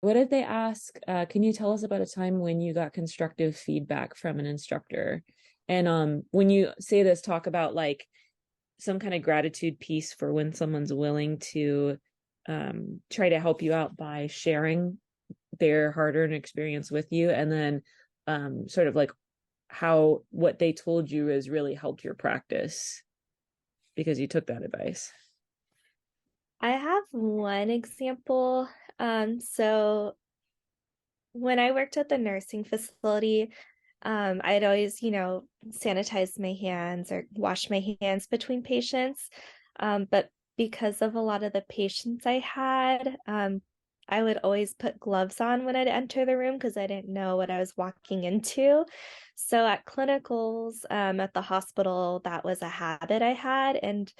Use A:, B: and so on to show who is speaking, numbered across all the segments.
A: What if they ask, can you tell us about a time when you got constructive feedback from an instructor? And when you say this, talk about like some kind of gratitude piece for when someone's willing to try to help you out by sharing their hard-earned experience with you, and then sort of like how what they told you has really helped your practice because you took that advice.
B: I have one example. So when I worked at the nursing facility, I'd always, sanitize my hands or wash my hands between patients. But because of a lot of the patients I had, I would always put gloves on when I'd enter the room because I didn't know what I was walking into. So at clinicals, at the hospital, that was a habit I had, and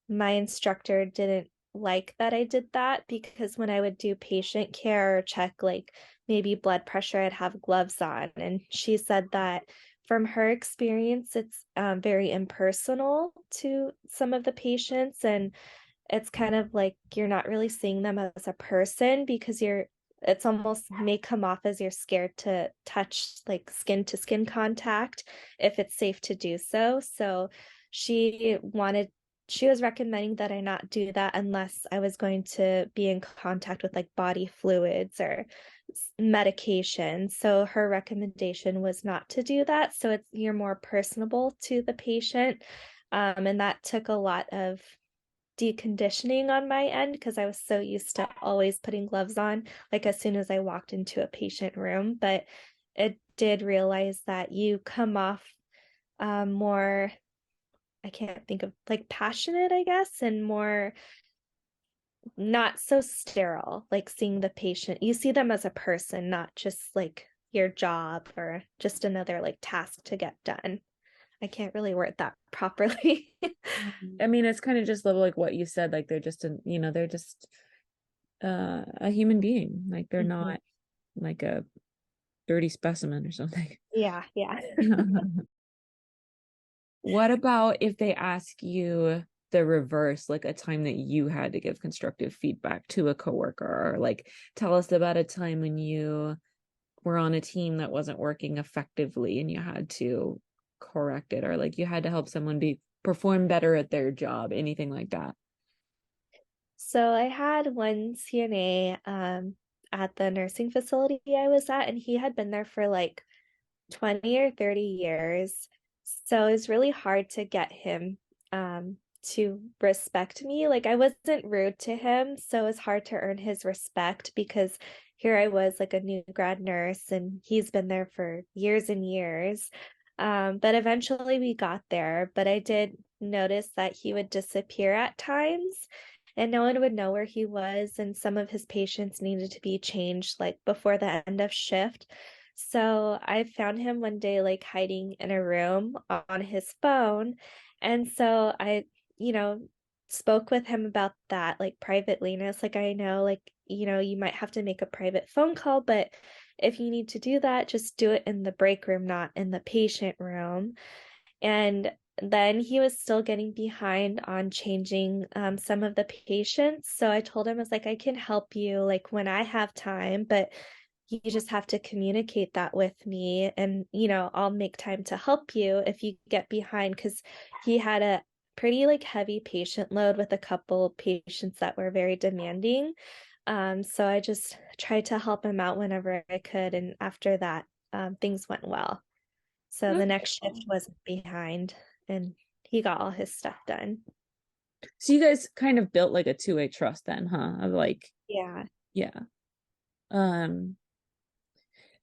B: my instructor didn't like that I did that because when I would do patient care or check like maybe blood pressure, I'd have gloves on. And she said that from her experience, it's very impersonal to some of the patients. And it's kind of like you're not really seeing them as a person because it's almost may come off as you're scared to touch like skin to skin contact if it's safe to do so. So she wanted she was recommending that I not do that unless I was going to be in contact with like body fluids or medication. So her recommendation was not to do that. So you're more personable to the patient. And that took a lot of deconditioning on my end because I was so used to always putting gloves on, like as soon as I walked into a patient room. But it did realize that you come off more, I can't think of like passionate, I guess, and more not so sterile, like seeing the patient. You see them as a person, not just like your job or just another like task to get done. I can't really word that properly.
A: I mean, it's kind of just like what you said, like they're just they're just a human being, like they're
B: Mhm.
A: not like a dirty specimen or something.
B: Yeah, yeah.
A: What about if they ask you the reverse, like a time that you had to give constructive feedback to a coworker, or like tell us about a time when you were on a team that wasn't working effectively and you had to correct it, or like you had to help someone be perform better at their job, anything like that.
B: So I had one CNA at the nursing facility I was at, and he had been there for like 20 or 30 years. So it was really hard to get him to respect me. Like I wasn't rude to him, so it was hard to earn his respect because here I was like a new grad nurse and he's been there for years and years. But eventually we got there, but I did notice that he would disappear at times and no one would know where he was, and some of his patients needed to be changed like before the end of shift. So I found him one day like hiding in a room on his phone. And so I, you know, spoke with him about that like privately. And I was like, I know, like, you might have to make a private phone call, but if you need to do that, just do it in the break room, not in the patient room. And then he was still getting behind on changing some of the patients. So I told him, I was like, I can help you like when I have time, but you just have to communicate that with me. And, I'll make time to help you if you get behind. Because he had a pretty like heavy patient load with a couple patients that were very demanding. So I just tried to help him out whenever I could. And after that, things went well. So the next shift wasn't behind and he got all his stuff done.
A: So you guys kind of built like a two-way trust then, huh? Of like,
B: Yeah.
A: yeah. Um,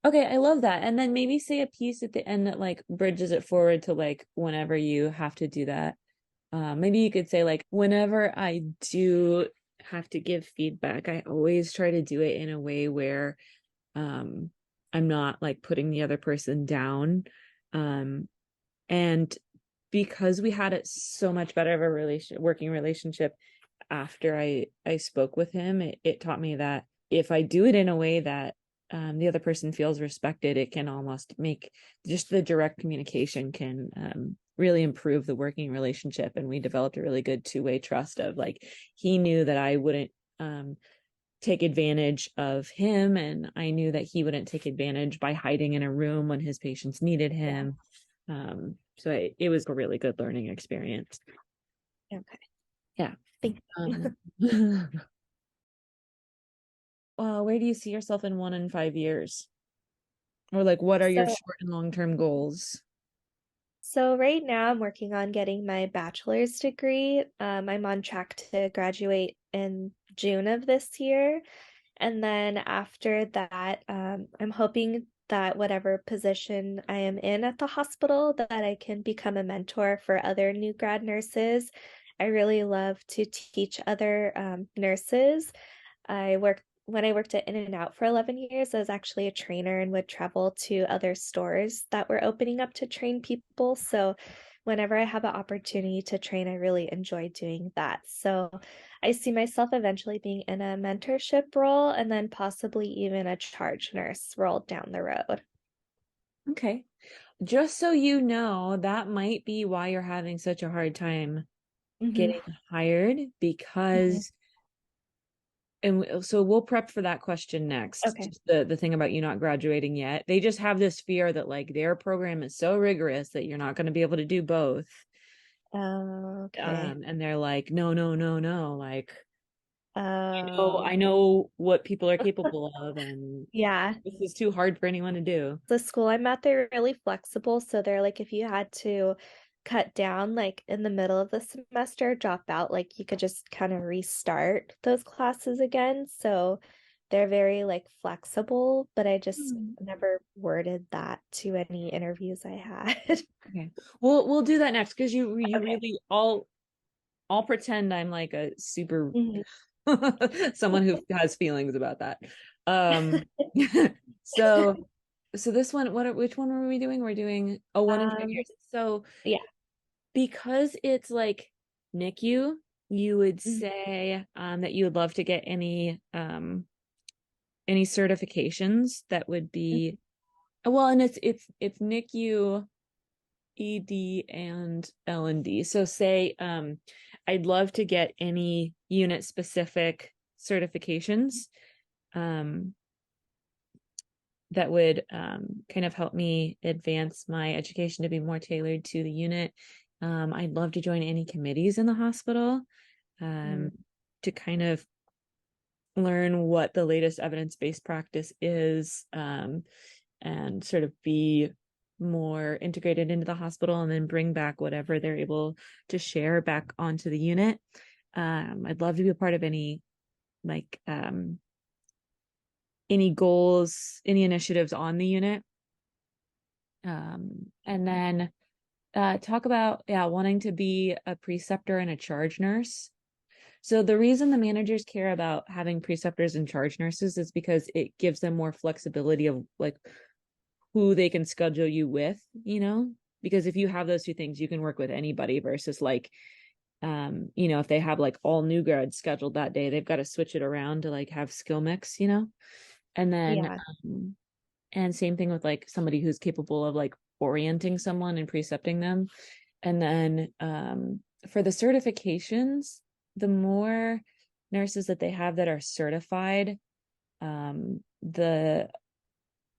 A: okay, I love that. And then maybe say a piece at the end that like bridges it forward to like whenever you have to do that. Maybe you could say like whenever I do have to give feedback, I always try to do it in a way where um I'm not like putting the other person down. Um, and because we had it so much better of a working relationship after I spoke with him, it taught me that if I do it in a way that the other person feels respected, it can almost make just the direct communication can really improve the working relationship. And we developed a really good two-way trust of like he knew that I wouldn't take advantage of him, and I knew that he wouldn't take advantage by hiding in a room when his patients needed
B: Yeah.
A: him. So it was a really good learning experience.
B: Okay.
A: Yeah.
B: Thank you.
A: Um, where do you see yourself in 1 and 5 years? Or like, what are your
B: So,
A: short and long-term goals?
B: so right now I'm working on getting my bachelor's degree. I'm on track to graduate in June of this year. And then after that, I'm hoping that whatever position I am in at the hospital, that I can become a mentor for other new grad nurses. I really love to teach other nurses. I worked when I worked at In and Out for 11 years, I was actually a trainer and would travel to other stores that were opening up to train people. So whenever I have an opportunity to train, I really enjoy doing that. So I see myself eventually being in a mentorship role and then possibly even a charge nurse role down the road.
A: Okay. Just so you know, that might be why you're having such a hard time
B: Hmm.
A: getting hired,
B: Hmm.
A: because so we'll prep for that question next.
B: Okay.
A: Just the thing about you not graduating yet. They just have this fear that like their program is so rigorous that you're not going to be able to do both.
B: Okay.
A: And they're like, no, no, no, no. Like,
B: Oh,
A: I know what people are capable of, and
B: yeah.
A: this is too hard for anyone to do.
B: The school I'm at, they're really flexible. So they're like, if you had to cut down like in the middle of the semester, drop out, like you could just kind of restart those classes again. So they're very like flexible, but I just
A: Hmm.
B: never worded that to any interviews I had.
A: Okay. We'll do that next, because you
B: Okay.
A: really I'll pretend I'm like a super
B: Mhm.
A: someone who has feelings about that. Um so this one, which one were we doing? We're doing 1 and 5 years.
B: Um,
A: So
B: yeah.
A: because it's like NICU, you would
B: Mhm.
A: say that you would love to get any certifications that would be well, and it's NICU, ED, and L&D. So say I'd love to get any unit specific certifications um that would kind of help me advance my education to be more tailored to the unit. I'd love to join any committees in the hospital
B: Mm.
A: um, to kind of learn what the latest evidence-based practice is, and sort of be more integrated into the hospital, and then bring back whatever they're able to share back onto the unit. I'd love to be a part of any like any goals, any initiatives on the unit. And then talk about, yeah, wanting to be a preceptor and a charge nurse. So the reason the managers care about having preceptors and charge nurses is because it gives them more flexibility of like who they can schedule you with, because if you have those two things, you can work with anybody versus like, if they have like all new grads scheduled that day, they've got to switch it around to like have skill mix. And then,
B: Yeah.
A: and same thing with like somebody who's capable of like orienting someone and precepting them. And then for the certifications, the more nurses that they have that are certified, the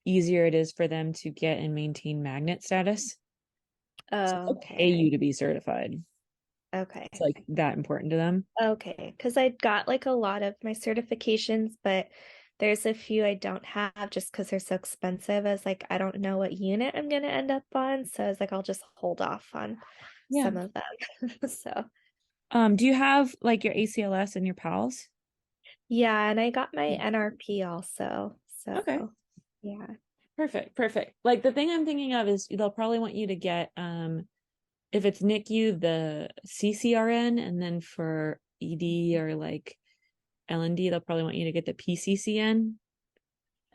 A: easier it is for them to get and maintain magnet status. So they'll pay
B: Okay.
A: you to be certified. It's
B: Okay.
A: like that important to them.
B: Okay, because I got like a lot of my certifications, but there's a few I don't have just because they're so expensive. I was like, I don't know what unit I'm gonna end up on, so I was like, I'll just hold off on
A: Yeah.
B: some of them. So
A: Do you have like your ACLS and your PALS?
B: yeah, and I got my NRP also.
A: Okay.
B: So yeah.
A: Perfect. Perfect. Like the thing I'm thinking of is they'll probably want you to get if it's NICU, the CCRN, and then for ED or like L&D, they'll probably want you to get the PCCN.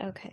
B: Okay.